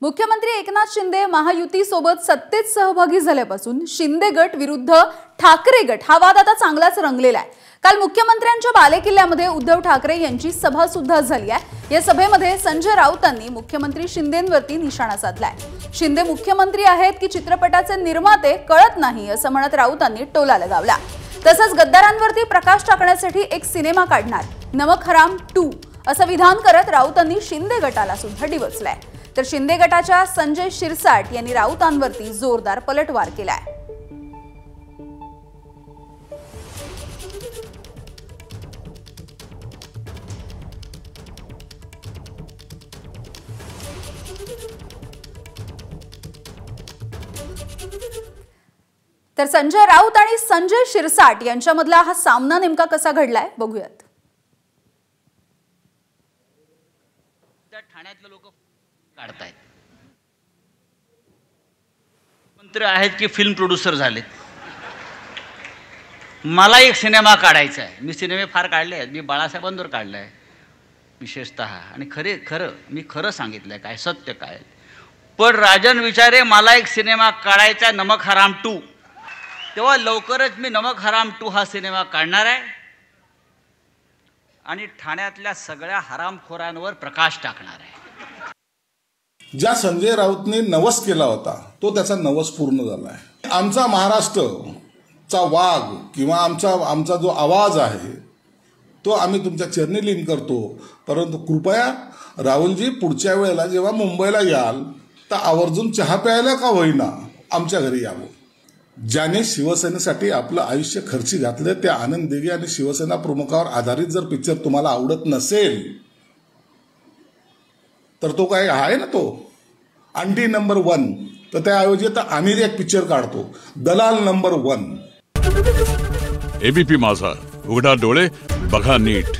मुख्यमंत्री एकनाथ शिंदे महायुतीसोबत सत्तेत सहभागी झाल्यापासून शिंदे गट विरुद्ध ठाकरे गट हा वाद आता चांगलाच रंगलेला आहे। काल मुख्यमंत्र्यांच्या बालेकिल्ल्यामध्ये उद्धव ठाकरे यांची सभा सुद्धा झाली आहे। या सभेमध्ये संजय राऊतांनी मुख्यमंत्री शिंदेंवरती निशाणा साधलाय। शिंदे मुख्यमंत्री आहेत की चित्रपटाचे निर्माते कळत नाही असं म्हणत राऊतांनी टोला लगावला। तसंच गद्दारांवरती प्रकाश टाकण्यासाठी एक सिनेमा काढणार, नमक हराम 2 असं विधान करत राऊतांनी शिंदे गटाला सुद्धा डिवचलंय। तर शिंदे गटाच्या संजय शिरसाट यांनी राऊतांवरती जोरदार पलटवार केलाय। तर संजय राऊत आणि संजय शिरसाट यांच्यामधला हा सामना नेमका कसा घडलाय बघूयात। ठाण्यातले लोक काढतायत, मंत्री आहेत की फिल्म प्रोड्युसर झालेत। मला एक सिनेमा काढायचा आहे, मी सिनेमे फार काढले आहेत, मी बाळासाहेबांवर काढलाय विशेषतः, आणि मी खरं सांगितलंय काय सत्य काय। पण राजन विचारे मला एक सिनेमा काढायचा नमक हराम 2, तेव्हा लवकरच मी नमक हराम 2 हा सिनेमा काढणार आहे आणि ठाण्यातल्या सगळ्या हरामखोरांवर प्रकाश टाकणार आहे। ज्या संजय राऊतने नवस केला होता तो त्याचा नवस पूर्ण झाला आहे। आमचा महाराष्ट्रचा वाघ किंवा आमचा जो आवाज आहे तो आम्ही तुमच्या चरणी लीन करतो। परंतु कृपया राहुलजी, पुढच्या वेळेला जेव्हा मुंबईला याल तर आवर्जून चहा प्यायला का होईना आमच्या घरी यावं। ज्याने शिवसेनेसाठी आपलं आयुष्य खर्ची घातलं त्या आनंद दिघे आणि शिवसेना प्रमुखावर आधारित जर पिक्चर तुम्हाला आवडत नसेल तर तो काय आहे ना, तो अंडी नंबर 1, तर त्याऐवजी आता आम्ही एक पिक्चर काढतो दलाल नंबर 1। एबीपी माझा, उघडा डोळे बघा नीट।